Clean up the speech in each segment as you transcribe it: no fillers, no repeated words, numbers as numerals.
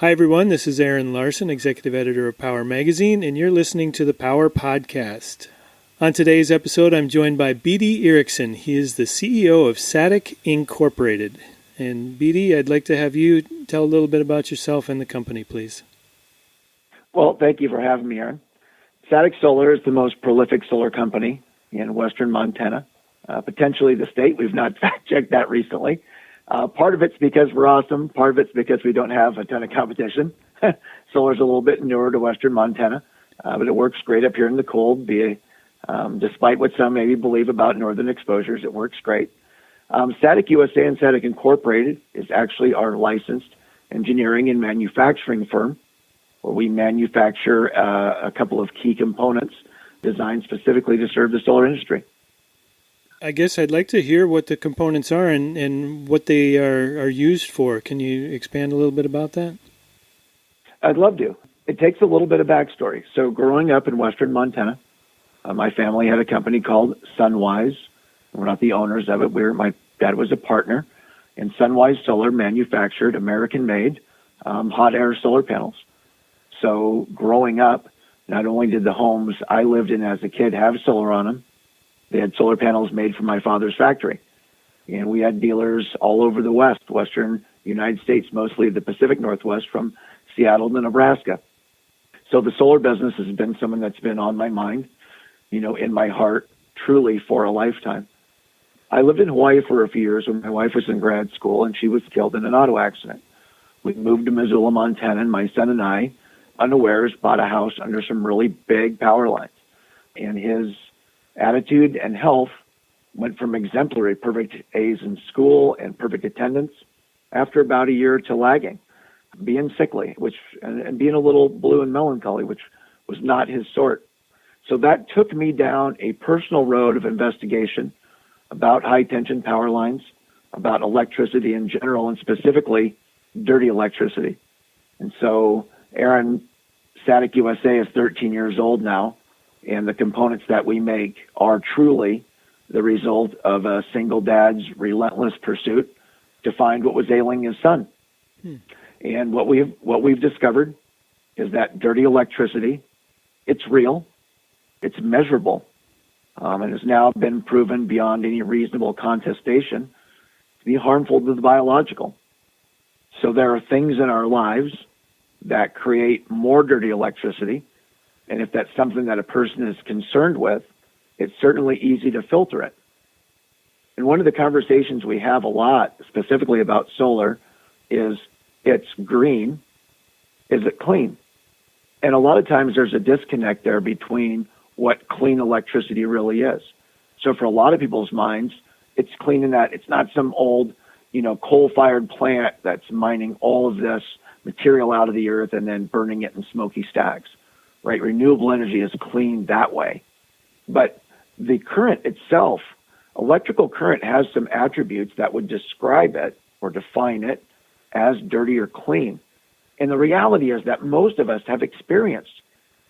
Hi, everyone. This is Aaron Larson, executive editor of Power Magazine, and you're listening to the Power Podcast. On today's episode, I'm joined by B.D. Erickson. He is the CEO of Satic Inc. And B.D., I'd like to have you tell a little bit about yourself and the company, please. Well, thank you for having me, Aaron. Satic Solar is the most prolific solar company in western Montana, potentially the state. We've not fact-checked that recently. Part of it's because we're awesome. Part of it's because we don't have a ton of competition. Solar's a little bit newer to western Montana, but it works great up here in the cold. Despite what some maybe believe about northern exposures, it works great. Satic USA and Satic Incorporated is actually our licensed engineering and manufacturing firm, where we manufacture a couple of key components designed specifically to serve the solar industry. I guess I'd like to hear what the components are and what they are used for. Can you expand a little bit about that? I'd love to. It takes a little bit of backstory. So growing up in western Montana, my family had a company called Sunwise. We're not the owners of it. My dad was a partner. And Sunwise Solar manufactured American-made hot air solar panels. So growing up, not only did the homes I lived in as a kid have solar on them, they had solar panels made from my father's factory. And we had dealers all over the western United States, mostly the Pacific Northwest from Seattle to Nebraska. So the solar business has been something that's been on my mind, in my heart, truly for a lifetime. I lived in Hawaii for a few years when my wife was in grad school, and she was killed in an auto accident. We moved to Missoula, Montana, and my son and I, unawares, bought a house under some really big power lines. And his attitude and health went from exemplary, perfect A's in school and perfect attendance, after about a year to lagging, being sickly, and being a little blue and melancholy, which was not his sort. So that took me down a personal road of investigation about high-tension power lines, about electricity in general, and specifically dirty electricity. And so, Aaron, Satic USA is 13 years old now, and the components that we make are truly the result of a single dad's relentless pursuit to find what was ailing his son. And what we've discovered is that dirty electricity, it's real, it's measurable, and has now been proven beyond any reasonable contestation to be harmful to the biological. So there are things in our lives that create more dirty electricity. And if that's something that a person is concerned with, it's certainly easy to filter it. And one of the conversations we have a lot, specifically about solar, is it's green, is it clean? And a lot of times there's a disconnect there between what clean electricity really is. So for a lot of people's minds, it's clean in that it's not some old, coal-fired plant that's mining all of this material out of the earth and then burning it in smoky stacks. Right, renewable energy is clean that way. But the current itself, electrical current, has some attributes that would describe it or define it as dirty or clean. And the reality is that most of us have experienced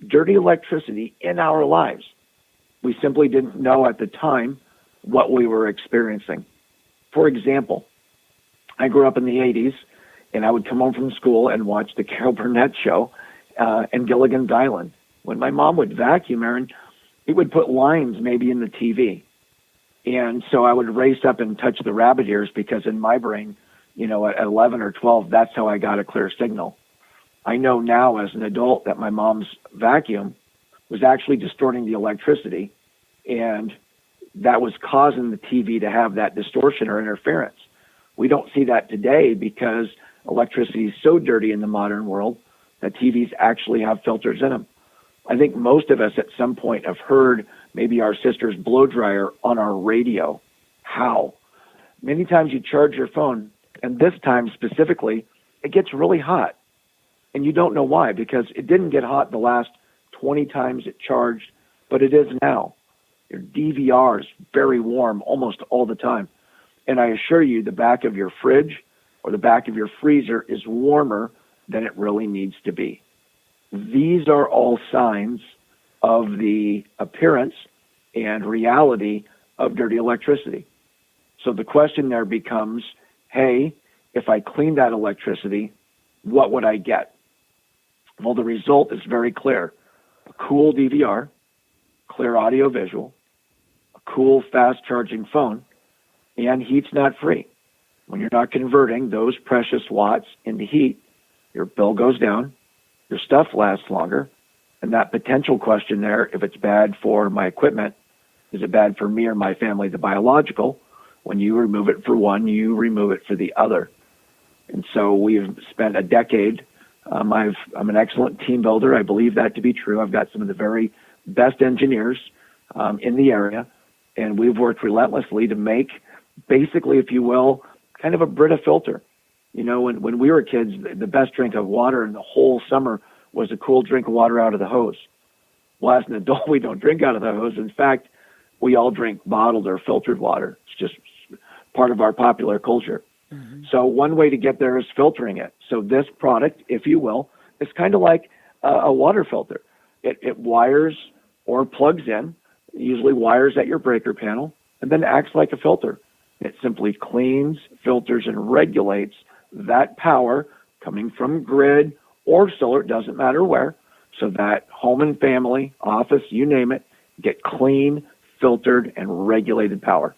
dirty electricity in our lives. We simply didn't know at the time what we were experiencing. For example, I grew up in the 80s, and I would come home from school and watch the Carol Burnett show, and Gilligan's Island. When my mom would vacuum, Aaron, it would put lines maybe in the TV. And so I would race up and touch the rabbit ears because in my brain, at 11 or 12, that's how I got a clear signal. I know now as an adult that my mom's vacuum was actually distorting the electricity, and that was causing the TV to have that distortion or interference. We don't see that today because electricity is so dirty in the modern world that TVs actually have filters in them. I think most of us at some point have heard maybe our sister's blow dryer on our radio. How? Many times you charge your phone, and this time specifically, it gets really hot. And you don't know why, because it didn't get hot the last 20 times it charged, but it is now. Your DVR is very warm almost all the time. And I assure you, the back of your fridge or the back of your freezer is warmer than it really needs to be. These are all signs of the appearance and reality of dirty electricity. So the question there becomes, hey, if I clean that electricity, what would I get? Well, the result is very clear. A cool DVR, clear audio visual, a cool fast charging phone, and heat's not free. When you're not converting those precious watts into heat, your bill goes down, your stuff lasts longer, and that potential question there, if it's bad for my equipment, is it bad for me or my family, the biological? When you remove it for one, you remove it for the other. And so we've spent a decade. I'm an excellent team builder. I believe that to be true. I've got some of the very best engineers in the area, and we've worked relentlessly to make, basically, if you will, kind of a Brita filter. You know, when we were kids, the best drink of water in the whole summer was a cool drink of water out of the hose. Well, as an adult, we don't drink out of the hose. In fact, we all drink bottled or filtered water. It's just part of our popular culture. Mm-hmm. So one way to get there is filtering it. So this product, if you will, is kind of like a water filter. It wires or plugs in, usually wires at your breaker panel, and then acts like a filter. It simply cleans, filters, and regulates that power coming from grid or solar, it doesn't matter where, so that home and family, office, you name it, get clean, filtered, and regulated power.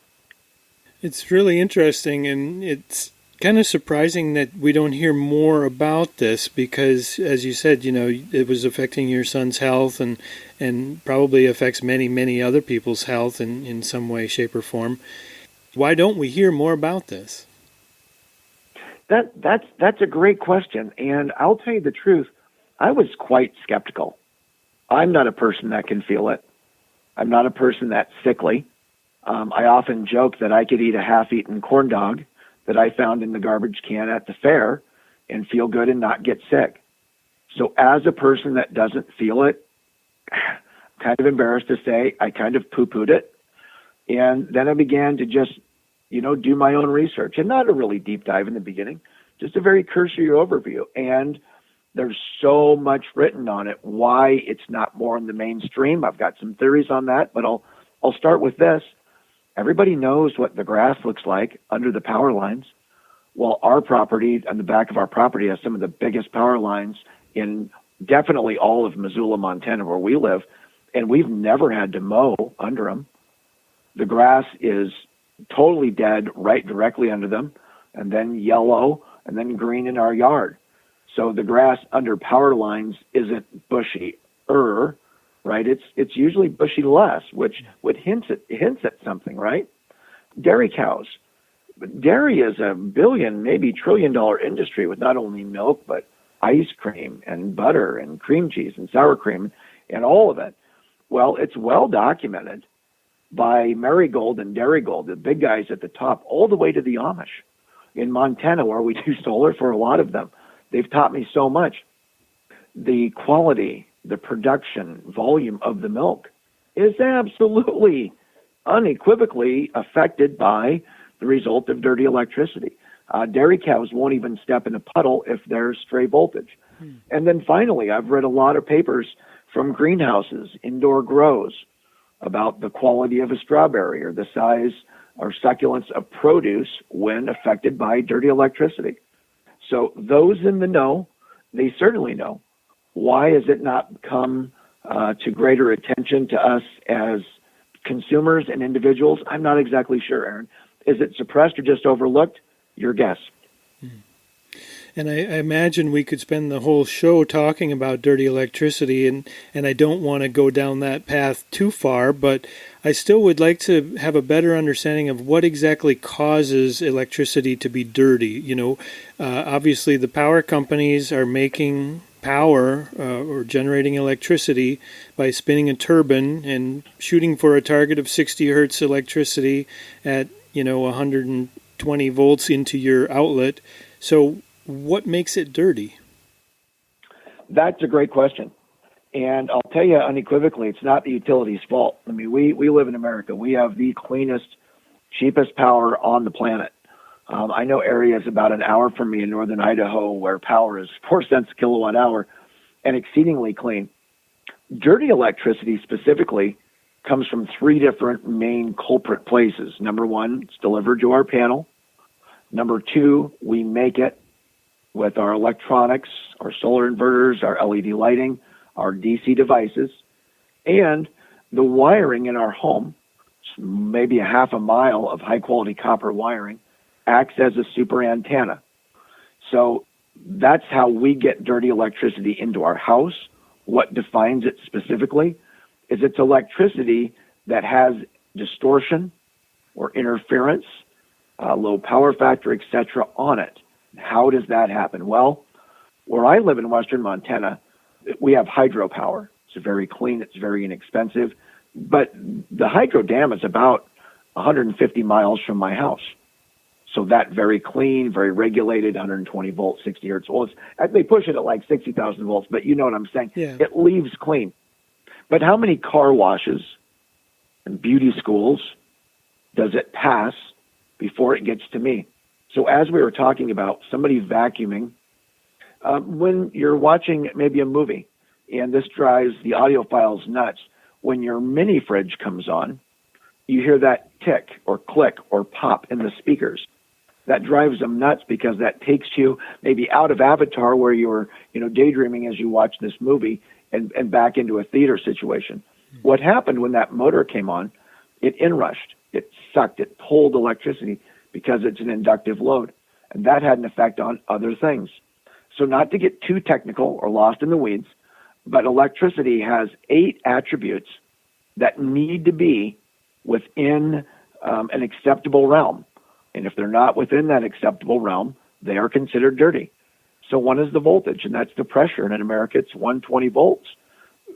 It's really interesting, and it's kind of surprising that we don't hear more about this because, as you said, you know, it was affecting your son's health and probably affects many, many other people's health in some way, shape, or form. Why don't we hear more about this? That's a great question, and I'll tell you the truth. I was quite skeptical. I'm not a person that can feel it. I'm not a person that's sickly. I often joke that I could eat a half-eaten corn dog that I found in the garbage can at the fair and feel good and not get sick. So as a person that doesn't feel it, I'm kind of embarrassed to say I kind of poo-pooed it. And then I began to just, do my own research, and not a really deep dive in the beginning, just a very cursory overview. And there's so much written on it, why it's not more in the mainstream. I've got some theories on that, but I'll start with this. Everybody knows what the grass looks like under the power lines. Well, our property, on the back of our property, has some of the biggest power lines in definitely all of Missoula, Montana, where we live, and we've never had to mow under them. The grass is totally dead right directly under them, and then yellow, and then green in our yard. So the grass under power lines isn't bushy-er, right? It's usually bushy less, which hints at something, right? Dairy cows. Dairy is a billion, maybe $1 trillion industry with not only milk, but ice cream and butter and cream cheese and sour cream and all of it. Well, it's well documented by Marigold and Dairygold, the big guys at the top, all the way to the Amish in Montana, where we do solar for a lot of them. They've taught me so much. The quality, the production, volume of the milk is absolutely, unequivocally affected by the result of dirty electricity. Dairy cows won't even step in a puddle if there's stray voltage. And then finally, I've read a lot of papers from greenhouses, indoor grows, about the quality of a strawberry or the size or succulence of produce when affected by dirty electricity. So those in the know, they certainly know. Why has it not come to greater attention to us as consumers and individuals? I'm not exactly sure, Aaron. Is it suppressed or just overlooked? Your guess. And I imagine we could spend the whole show talking about dirty electricity, and I don't want to go down that path too far, but I still would like to have a better understanding of what exactly causes electricity to be dirty. Obviously the power companies are making power or generating electricity by spinning a turbine and shooting for a target of 60 hertz electricity at 120 volts into your outlet. So what makes it dirty? That's a great question. And I'll tell you unequivocally, it's not the utility's fault. I mean, we live in America. We have the cleanest, cheapest power on the planet. I know areas about an hour from me in northern Idaho where power is 4 cents a kilowatt hour and exceedingly clean. Dirty electricity specifically comes from 3 different main culprit places. Number 1, it's delivered to our panel. Number 2, we make it. with our electronics, our solar inverters, our LED lighting, our DC devices, and the wiring in our home, maybe a half a mile of high-quality copper wiring, acts as a super antenna. So that's how we get dirty electricity into our house. What defines it specifically is it's electricity that has distortion or interference, low power factor, etc. on it. How does that happen? Well, where I live in western Montana, we have hydropower. It's very clean. It's very inexpensive. But the hydro dam is about 150 miles from my house. So that very clean, very regulated, 120 volts, 60 hertz. Well, they push it at like 60,000 volts, but you know what I'm saying. Yeah. It leaves clean. But how many car washes and beauty schools does it pass before it gets to me? So as we were talking about somebody vacuuming, when you're watching maybe a movie, and this drives the audiophiles nuts, when your mini fridge comes on, you hear that tick or click or pop in the speakers. That drives them nuts because that takes you maybe out of Avatar where you were, daydreaming as you watch this movie and back into a theater situation. Mm-hmm. What happened when that motor came on, it inrushed, it sucked, it pulled electricity because it's an inductive load. And that had an effect on other things. So not to get too technical or lost in the weeds, but electricity has 8 attributes that need to be within an acceptable realm. And if they're not within that acceptable realm, they are considered dirty. So one is the voltage, and that's the pressure. And in America, it's 120 volts,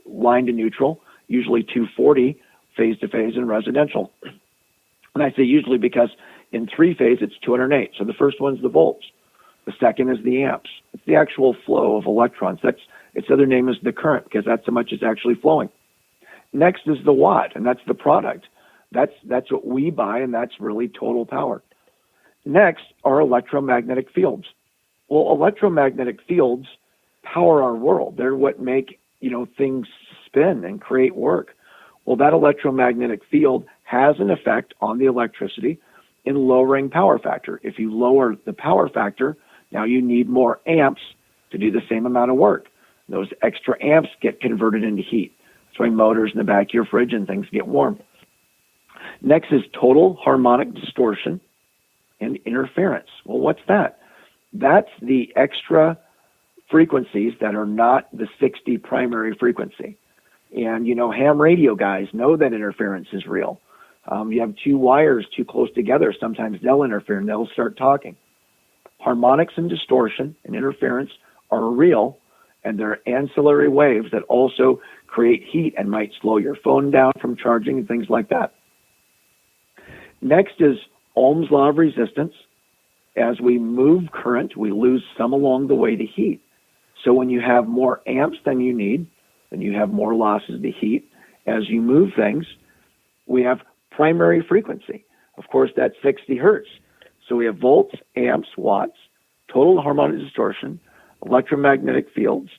line to neutral, usually 240, phase to phase in residential. And I say usually because in 3-phase, it's 208. So the first one's the volts. The second is the amps. It's the actual flow of electrons. Its other name is the current because that's how much is actually flowing. Next is the watt, and that's the product. That's what we buy, and that's really total power. Next are electromagnetic fields. Well, electromagnetic fields power our world. They're what make, things spin and create work. Well, that electromagnetic field has an effect on the electricity in lowering power factor. If you lower the power factor, now you need more amps to do the same amount of work. Those extra amps get converted into heat. That's why motors in the back of your fridge and things get warm. Next is total harmonic distortion and interference. Well, what's that? That's the extra frequencies that are not the 60 primary frequency. And, ham radio guys know that interference is real. You have 2 wires too close together. Sometimes they'll interfere and they'll start talking. Harmonics and distortion and interference are real, and they're ancillary waves that also create heat and might slow your phone down from charging and things like that. Next is Ohm's law of resistance. As we move current, we lose some along the way to heat. So when you have more amps than you need, then you have more losses to heat. As you move things, we have primary frequency. Of course, that's 60 hertz. So we have volts, amps, watts, total harmonic distortion, electromagnetic fields,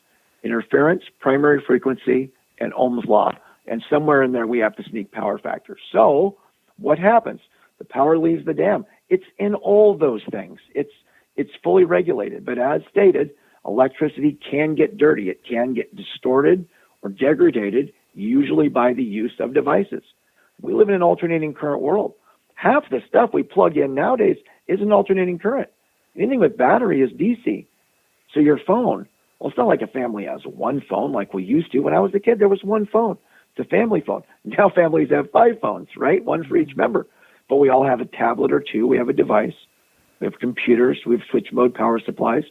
interference, primary frequency, and Ohm's law. And somewhere in there we have to sneak power factor. So what happens? The power leaves the dam. It's in all those things. It's fully regulated. But as stated, electricity can get dirty. It can get distorted or degraded, usually by the use of devices. We live in an alternating current world. Half the stuff we plug in nowadays is an alternating current. Anything with battery is DC. So your phone, well, it's not like a family has one phone like we used to. When I was a kid, there was one phone. It's a family phone. Now families have 5 phones, right? One for each member. But we all have a tablet or 2. We have a device. We have computers. We have switch mode power supplies.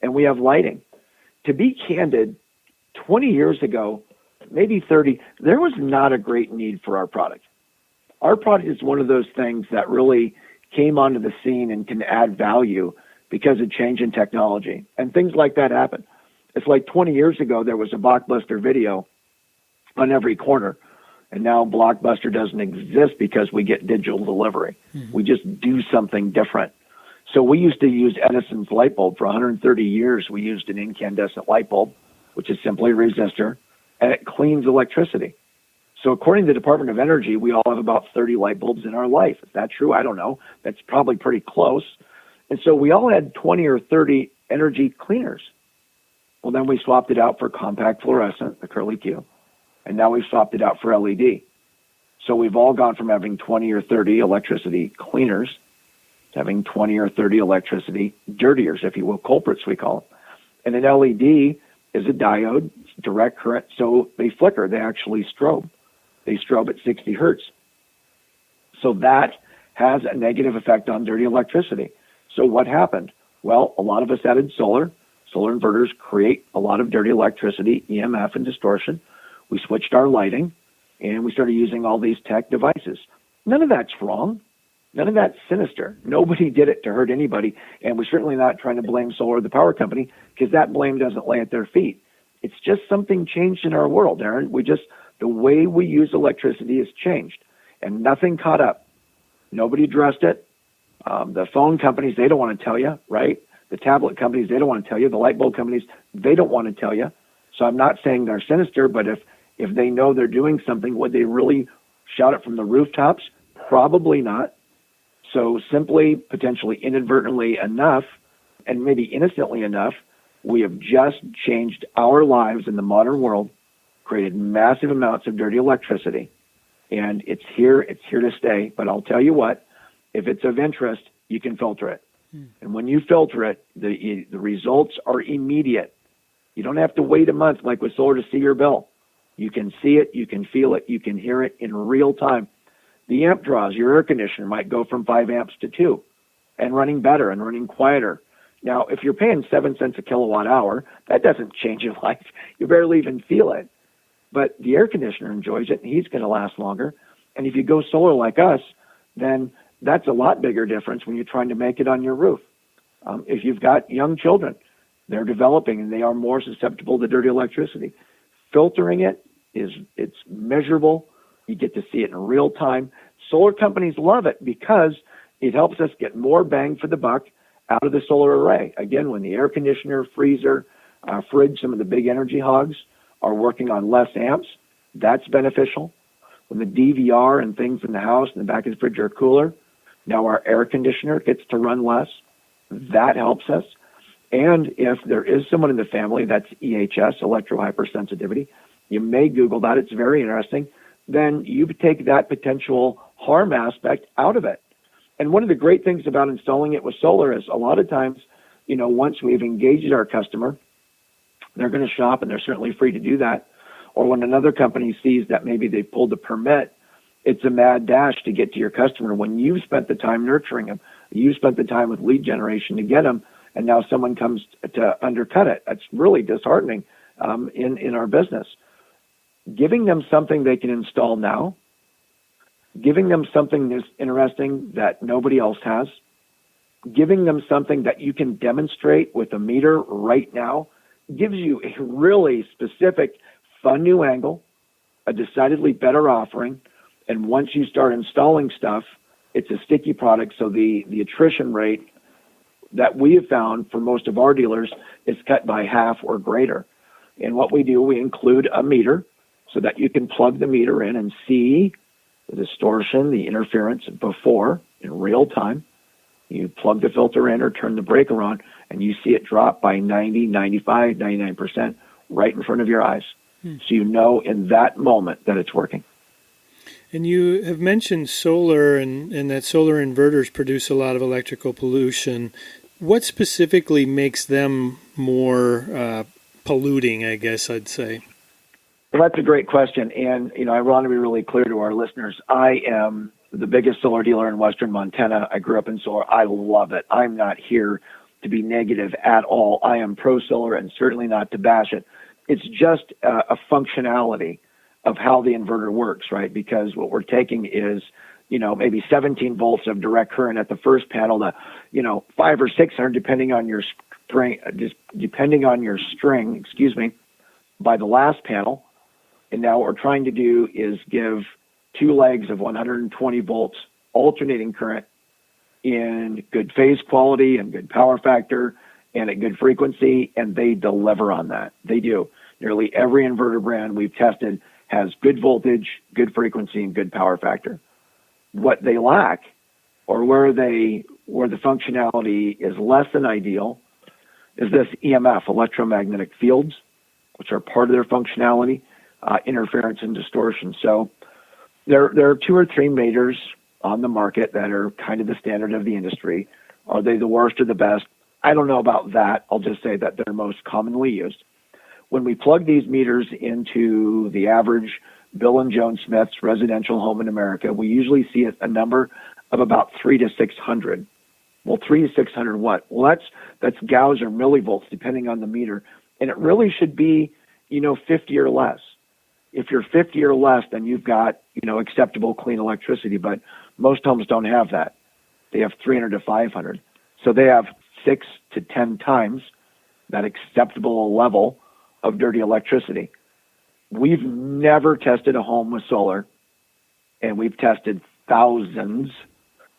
And we have lighting. To be candid, 20 years ago, maybe 30, there was not a great need for our product. Our product is one of those things that really came onto the scene and can add value because of change in technology. And things like that happen. It's like 20 years ago, there was a Blockbuster video on every corner. And now Blockbuster doesn't exist because we get digital delivery. Mm-hmm. We just do something different. So we used to use Edison's light bulb. For 130 years, we used an incandescent light bulb, which is simply a resistor, and it cleans electricity. So according to the Department of Energy, we all have about 30 light bulbs in our life. Is that true? I don't know. That's probably pretty close. And so we all had 20 or 30 energy cleaners. Well, then we swapped it out for compact fluorescent, the curly Q, and now we've swapped it out for LED. So we've all gone from having 20 or 30 electricity cleaners to having 20 or 30 electricity dirtiers, if you will, culprits we call them. And an LED is a diode, direct current, so they flicker. They actually strobe. They strobe at 60 hertz. So that has a negative effect on dirty electricity. So what happened? Well, a lot of us added solar. Solar inverters create a lot of dirty electricity, EMF, and distortion. We switched our lighting, and we started using all these tech devices. None of that's wrong. None of that's sinister. Nobody did it to hurt anybody, and we're certainly not trying to blame solar or the power company, because that blame doesn't lay at their feet. It's just something changed in our world, Aaron. The way we use electricity has changed, and nothing caught up. Nobody addressed it. The phone companies, they don't want to tell you, right? The tablet companies, they don't want to tell you. The light bulb companies, they don't want to tell you. So I'm not saying they're sinister, but if they know they're doing something, would they really shout it from the rooftops? Probably not. So simply, potentially inadvertently enough, and maybe innocently enough, we have just changed our lives in the modern world, created massive amounts of dirty electricity, and it's here to stay. But I'll tell you what, if it's of interest, you can filter it. And when you filter it, the results are immediate. You don't have to wait a month like with solar to see your bill. You can see it, you can feel it, you can hear it in real time. The amp draws, your air conditioner might go from 5 amps to 2 and running better and running quieter. Now, if you're paying 7 cents a kilowatt hour, that doesn't change your life. You barely even feel it. But the air conditioner enjoys it, and he's going to last longer. And if you go solar like us, then that's a lot bigger difference when you're trying to make it on your roof. If you've got young children, they're developing, and they are more susceptible to dirty electricity. Filtering it's measurable. You get to see it in real time. Solar companies love it because it helps us get more bang for the buck out of the solar array. Again, when the air conditioner, freezer, fridge, some of the big energy hogs are working on less amps, that's beneficial. When the DVR and things in the house and the back of the fridge are cooler, now our air conditioner gets to run less. That helps us. And if there is someone in the family that's EHS, electro-hypersensitivity, you may Google that. It's very interesting. Then you take that potential harm aspect out of it. And one of the great things about installing it with solar is a lot of times, once we've engaged our customer, they're going to shop, and they're certainly free to do that. Or when another company sees that maybe they pulled the permit, it's a mad dash to get to your customer when you've spent the time nurturing them. You've spent the time with lead generation to get them, and now someone comes to undercut it. That's really disheartening in our business. Giving them something they can install now, giving them something that's interesting that nobody else has, giving them something that you can demonstrate with a meter right now gives you a really specific, fun new angle, a decidedly better offering, and once you start installing stuff, it's a sticky product, so the attrition rate that we have found for most of our dealers is cut by half or greater. And what we do, we include a meter so that you can plug the meter in and see the distortion, the interference before in real time. You plug the filter in or turn the breaker on, and you see it drop by 90, 95, 99% right in front of your eyes. So you know in that moment that it's working. And you have mentioned solar and that solar inverters produce a lot of electrical pollution. What specifically makes them more polluting, I guess I'd say? Well, that's a great question. And, I want to be really clear to our listeners. I am the biggest solar dealer in Western Montana. I grew up in solar. I love it. I'm not here to be negative at all. I am pro-solar and certainly not to bash it. It's just a functionality of how the inverter works, right? Because what we're taking is, maybe 17 volts of direct current at the first panel to, 500 or 600, depending on your string, by the last panel. And now what we're trying to do is give 2 legs of 120 volts alternating current in good phase quality and good power factor and at good frequency, and they deliver on that. They do. Nearly every inverter brand we've tested has good voltage, good frequency, and good power factor. What they lack, or where the functionality is less than ideal, is this EMF, electromagnetic fields, which are part of their functionality, interference and distortion. So there are 2 or 3 meters on the market that are kind of the standard of the industry. Are they the worst or the best? I don't know about that. I'll just say that they're most commonly used. When we plug these meters into the average Bill and Joan Smith's residential home in America, we usually see a number of about 300 to 600. Well, 300 to 600 what? Well, that's Gauss or millivolts, depending on the meter. And it really should be, 50 or less. If you're 50 or less, then you've got, acceptable clean electricity. But most homes don't have that. They have 300 to 500. So they have 6 to 10 times that acceptable level of dirty electricity. We've never tested a home with solar, and we've tested thousands.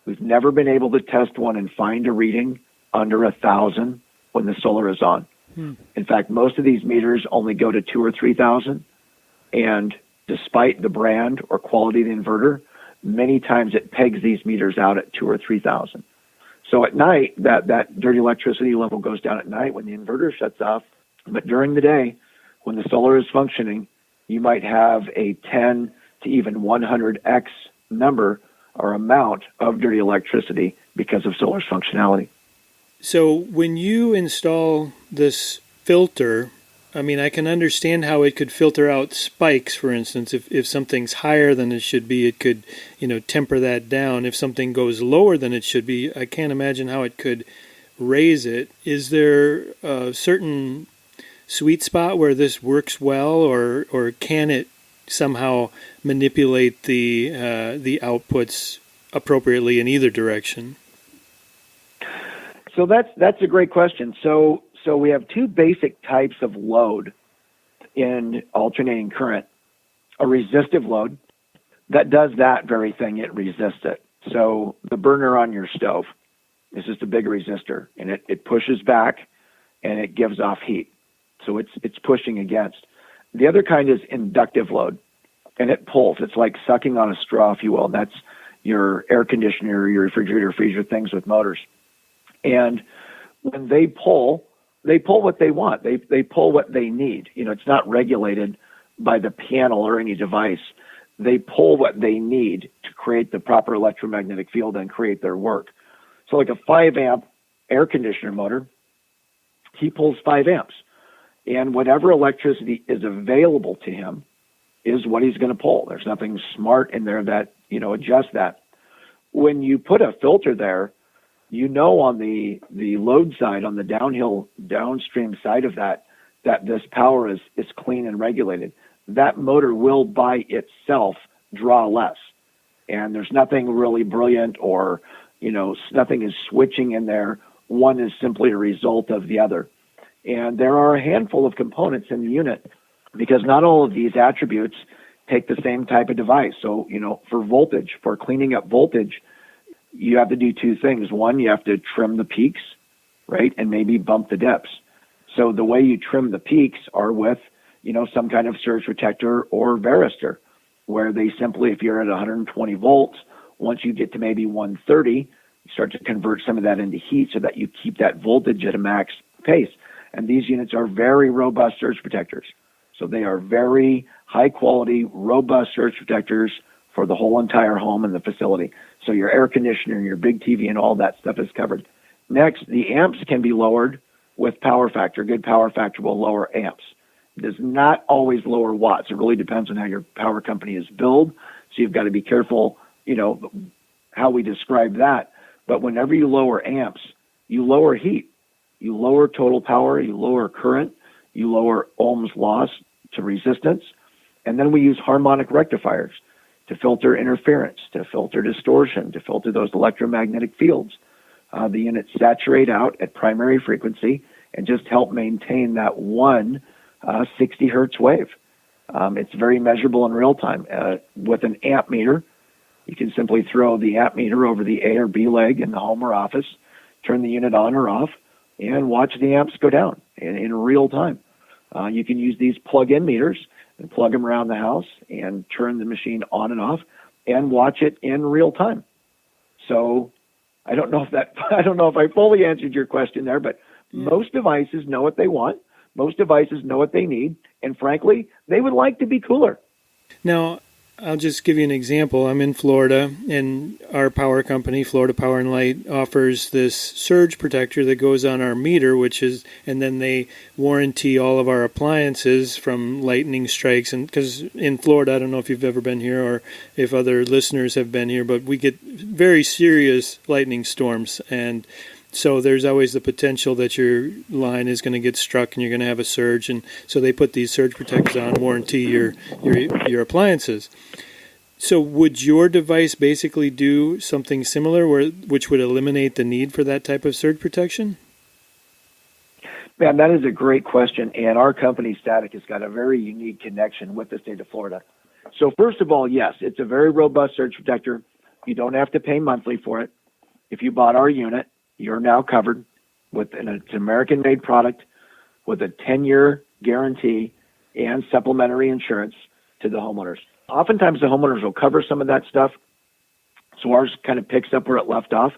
We've never been able to test one and find a reading under 1,000 when the solar is on. In fact, most of these meters only go to 2,000 or 3,000, and despite the brand or quality of the inverter, many times it pegs these meters out at 2,000 or 3,000. So at night, that dirty electricity level goes down at night when the inverter shuts off. But during the day, when the solar is functioning, you might have a 10 to even 100x number or amount of dirty electricity because of solar's functionality. So when you install this filter, I can understand how it could filter out spikes, for instance. If something's higher than it should be, it could, temper that down. If something goes lower than it should be, I can't imagine how it could raise it. Is there a certain sweet spot where this works well, or can it somehow manipulate the outputs appropriately in either direction? So that's a great question. So we have 2 basic types of load in alternating current. A resistive load that does that very thing, it resists it. So the burner on your stove is just a big resistor, and it pushes back and it gives off heat. So it's pushing against. The other kind is inductive load, and it pulls. It's like sucking on a straw, if you will. That's your air conditioner, your refrigerator, freezer, things with motors. And when they pull what they want. They pull what they need. It's not regulated by the panel or any device. They pull what they need to create the proper electromagnetic field and create their work. So like a 5 amp air conditioner motor, he pulls 5 amps. And whatever electricity is available to him is what he's going to pull. There's nothing smart in there that, adjusts that. When you put a filter there, on the load side, on the downstream side of that this power is clean and regulated. That motor will by itself draw less. And there's nothing really brilliant or, nothing is switching in there. One is simply a result of the other. And there are a handful of components in the unit because not all of these attributes take the same type of device. So, for voltage, for cleaning up voltage, you have to do 2 things. One, you have to trim the peaks, right, and maybe bump the depths. So the way you trim the peaks are with, some kind of surge protector or varistor, where they simply, if you're at 120 volts, once you get to maybe 130, you start to convert some of that into heat so that you keep that voltage at a max pace. And these units are very robust surge protectors. So they are very high quality, robust surge protectors for the whole entire home and the facility. So your air conditioner, your big TV, and all that stuff is covered. Next, the amps can be lowered with power factor. Good power factor will lower amps. It does not always lower watts. It really depends on how your power company is billed. So you've got to be careful, how we describe that. But whenever you lower amps, you lower heat. You lower total power, you lower current, you lower ohms loss to resistance. And then we use harmonic rectifiers to filter interference, to filter distortion, to filter those electromagnetic fields. The units saturate out at primary frequency and just help maintain that 60 hertz wave. It's very measurable in real time. With an amp meter, you can simply throw the amp meter over the A or B leg in the home or office, turn the unit on or off, and watch the amps go down in real time. You can use these plug-in meters and plug them around the house and turn the machine on and off and watch it in real time. So I don't know if I fully answered your question there, but Most devices know what they want. Most devices know what they need. And frankly, they would like to be cooler. Now, I'll just give you an example. I'm in Florida, and our power company, Florida Power and Light, offers this surge protector that goes on our meter, and then they warranty all of our appliances from lightning strikes. And because in Florida, I don't know if you've ever been here or if other listeners have been here, but we get very serious lightning storms, and so there's always the potential that your line is going to get struck and you're going to have a surge. And so they put these surge protectors on, warranty your appliances. So would your device basically do something similar, which would eliminate the need for that type of surge protection? Man, that is a great question. And our company, Satic, has got a very unique connection with the state of Florida. So first of all, yes, it's a very robust surge protector. You don't have to pay monthly for it. If you bought our unit, you're now covered with it's an American-made product with a 10-year guarantee and supplementary insurance to the homeowners. Oftentimes, the homeowners will cover some of that stuff, so ours kind of picks up where it left off.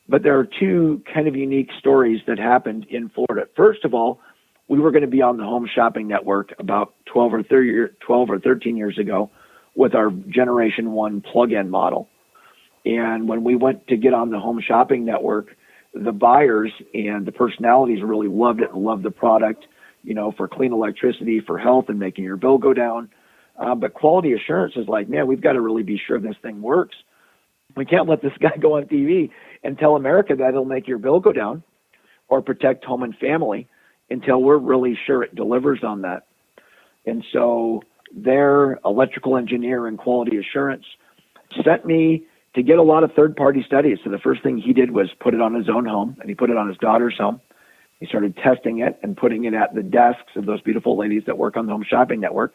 But there are two kind of unique stories that happened in Florida. First of all, we were going to be on the Home Shopping Network about 12 or 13 years ago with our Generation 1 plug-in model. And when we went to get on the Home Shopping Network, the buyers and the personalities really loved it and loved the product, for clean electricity, for health and making your bill go down. But quality assurance is like, man, we've got to really be sure this thing works. We can't let this guy go on TV and tell America that it'll make your bill go down or protect home and family until we're really sure it delivers on that. And so their electrical engineer and quality assurance sent me to get a lot of third-party studies. So the first thing he did was put it on his own home, and he put it on his daughter's home. He started testing it and putting it at the desks of those beautiful ladies that work on the Home Shopping Network.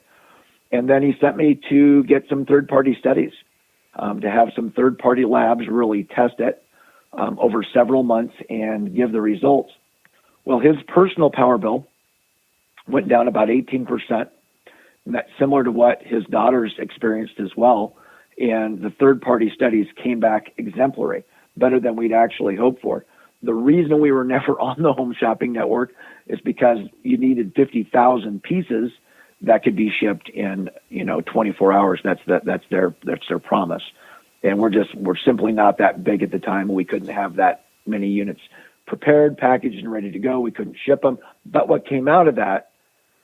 And then he sent me to get some third-party studies, to have some third-party labs really test it over several months and give the results. Well, his personal power bill went down about 18%, and that's similar to what his daughters experienced as well. And the third-party studies came back exemplary, better than we'd actually hoped for. The reason we were never on the Home Shopping Network is because you needed 50,000 pieces that could be shipped in 24 hours. That's their promise, and we're simply not that big at the time. We couldn't have that many units prepared, packaged, and ready to go. We couldn't ship them. But what came out of that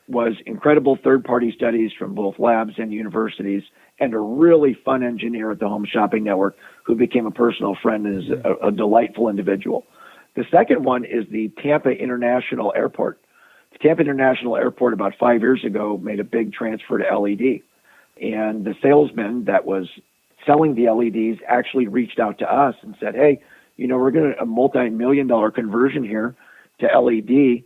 was incredible third-party studies from both labs and universities, and a really fun engineer at the Home Shopping Network who became a personal friend and is a delightful individual. The second one is the Tampa International Airport. The Tampa International Airport about 5 years ago made a big transfer to LED. And the salesman that was selling the LEDs actually reached out to us and said, hey, we're going to a multi-million-dollar conversion here to LED.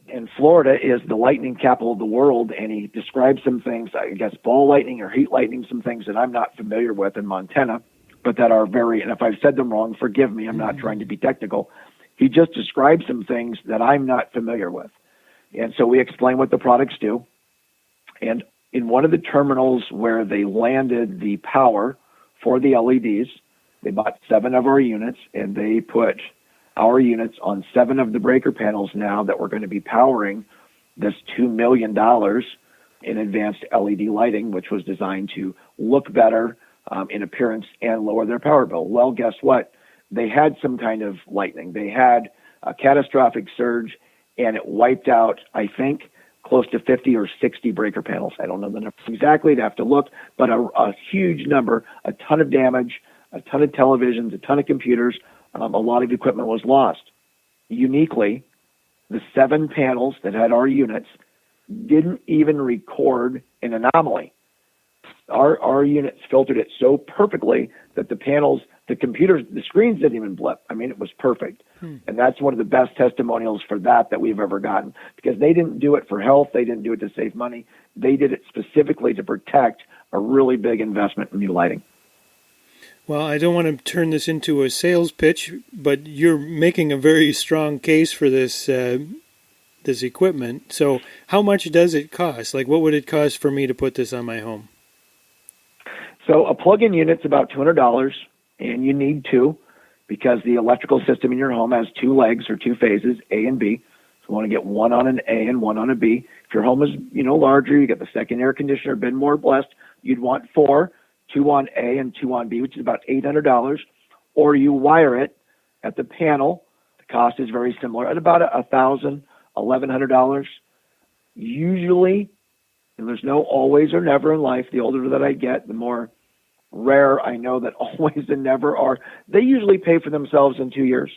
And Florida is the lightning capital of the world, and he described some things, I guess ball lightning or heat lightning, some things that I'm not familiar with in Montana, but that are and if I've said them wrong, forgive me, I'm not trying to be technical. He just described some things that I'm not familiar with. And so we explain what the products do. And in one of the terminals where they landed the power for the LEDs, they bought 7 of our units, and they put our units on 7 of the breaker panels now that we're going to be powering this $2 million in advanced LED lighting, which was designed to look better in appearance and lower their power bill. Well, guess what? They had some kind of lightning. They had a catastrophic surge, and it wiped out, I think, close to 50 or 60 breaker panels. I don't know the number exactly. I'd have to look, but a huge number, a ton of damage, a ton of televisions, a ton of computers. A lot of equipment was lost. Uniquely, the 7 panels that had our units didn't even record an anomaly. Our units filtered it so perfectly that the panels, the computers, the screens didn't even blip. I mean, it was perfect. And that's one of the best testimonials for that we've ever gotten, because they didn't do it for health. They didn't do it to save money. They did it specifically to protect a really big investment in new lighting. Well, I don't want to turn this into a sales pitch, but you're making a very strong case for this this equipment. So how much does it cost? Like, what would it cost for me to put this on my home? So a plug-in unit's about $200, and you need 2. because the electrical system in your home has two legs or two phases, A and B. So you want to get one on an A and one on a B. If your home is, larger, you get the second air conditioner, been more blessed, you'd want four, two on A and two on B, which is about $800. Or you wire it at the panel. The cost is very similar at about $1,000, $1,100. Usually, and there's no always or never in life, the older that I get, the more rare I know that always and never are. They usually pay for themselves in 2 years.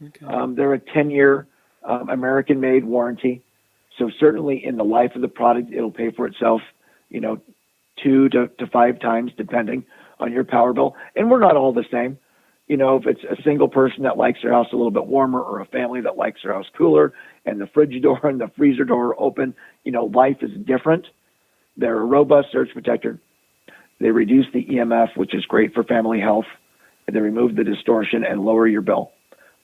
Okay. They're a 10-year American-made warranty. So certainly in the life of the product, it'll pay for itself, 2 to 5 times, depending on your power bill. And we're not all the same. If it's a single person that likes their house a little bit warmer, or a family that likes their house cooler, and the fridge door and the freezer door are open, life is different. They're a robust surge protector. They reduce the EMF, which is great for family health. And they remove the distortion and lower your bill.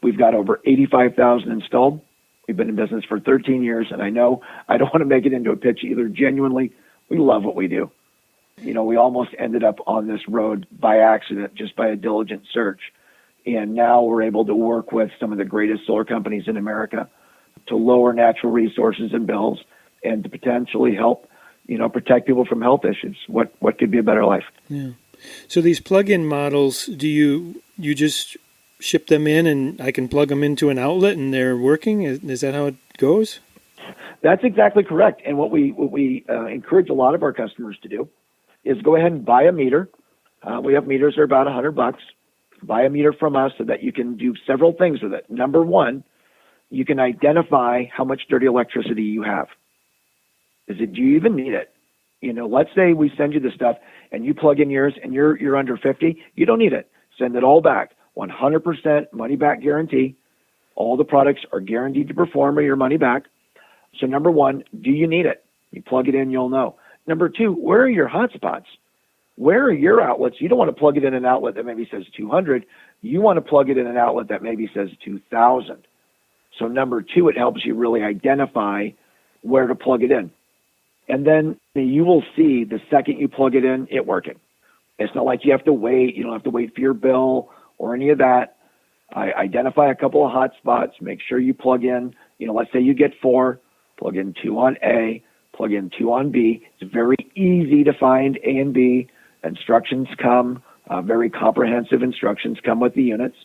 We've got over 85,000 installed. We've been in business for 13 years, and I know I don't want to make it into a pitch either. Genuinely, we love what we do. We almost ended up on this road by accident, just by a diligent search. And now we're able to work with some of the greatest solar companies in America to lower natural resources and bills, and to potentially help, protect people from health issues. What could be a better life? Yeah. So these plug-in models, do you just ship them in and I can plug them into an outlet and they're working? Is that how it goes? That's exactly correct. And what we encourage a lot of our customers to do is go ahead and buy a meter. We have meters that are about $100. Buy a meter from us so that you can do several things with it. Number one, you can identify how much dirty electricity you have. Do you even need it? Let's say we send you the stuff and you plug in yours and you're under 50. You don't need it. Send it all back. 100% money back guarantee. All the products are guaranteed to perform or your money back. So number one, do you need it? You plug it in, you'll know. Number two, where are your hot spots? Where are your outlets? You don't want to plug it in an outlet that maybe says 200. You want to plug it in an outlet that maybe says 2,000. So number two, it helps you really identify where to plug it in. And then you will see the second you plug it in, it working. It's not like you have to wait. You don't have to wait for your bill or any of that. Identify a couple of hot spots. Make sure you plug in, let's say you get 4, plug in 2 on A, plug in 2 on B. It's very easy to find A and B. Instructions come, very comprehensive instructions come with the units.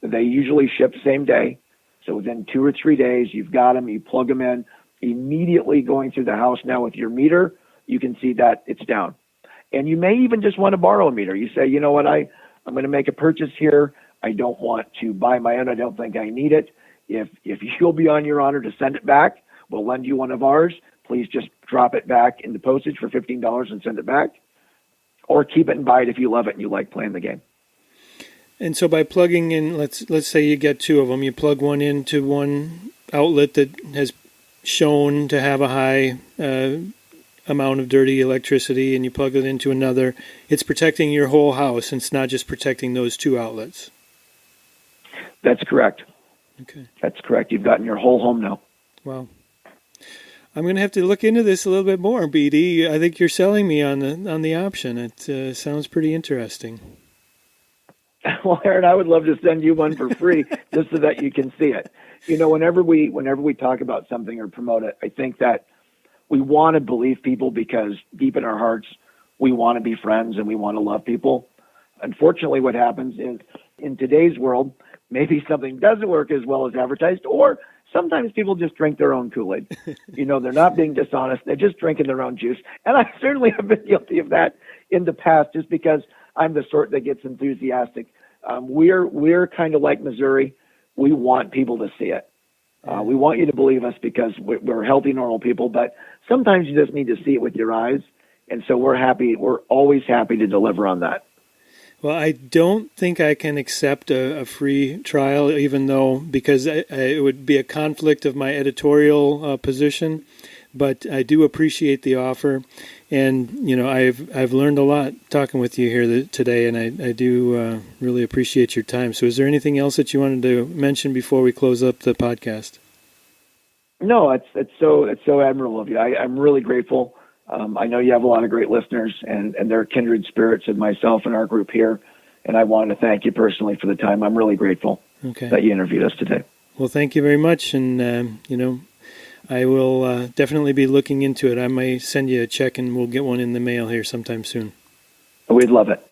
They usually ship same day. So within 2 or 3 days, you've got them, you plug them in. Immediately going through the house now with your meter, you can see that it's down. And you may even just want to borrow a meter. You say, I'm going to make a purchase here. I don't want to buy my own. I don't think I need it. If you'll be on your honor to send it back, we'll lend you one of ours. Please just drop it back in the postage for $15 and send it back. Or keep it and buy it if you love it and you like playing the game. And so by plugging in, let's say you get 2 of them, you plug one into one outlet that has shown to have a high amount of dirty electricity, and you plug it into another. It's protecting your whole house, and it's not just protecting those 2 outlets. That's correct. Okay. That's correct. You've gotten your whole home now. Wow. I'm going to have to look into this a little bit more, BD. I think you're selling me on the option. It sounds pretty interesting. Well, Aaron, I would love to send you one for free just so that you can see it. Whenever we talk about something or promote it, I think that we want to believe people because deep in our hearts, we want to be friends and we want to love people. Unfortunately, what happens is in today's world, maybe something doesn't work as well as advertised, or sometimes people just drink their own Kool-Aid. They're not being dishonest. They're just drinking their own juice. And I certainly have been guilty of that in the past just because I'm the sort that gets enthusiastic. We're kind of like Missouri. We want people to see it. We want you to believe us because we're healthy, normal people, but sometimes you just need to see it with your eyes. And so we're happy. We're always happy to deliver on that. Well, I don't think I can accept a free trial, even though, because it would be a conflict of my editorial position. But I do appreciate the offer. And, I've learned a lot talking with you here today, and I do really appreciate your time. So is there anything else that you wanted to mention before we close up the podcast? No, it's so admirable of you. I'm really grateful. I know you have a lot of great listeners, and they're kindred spirits of myself and our group here. And I wanted to thank you personally for the time. I'm really grateful that you interviewed us today. Well, thank you very much. And, I will definitely be looking into it. I may send you a check and we'll get one in the mail here sometime soon. We'd love it.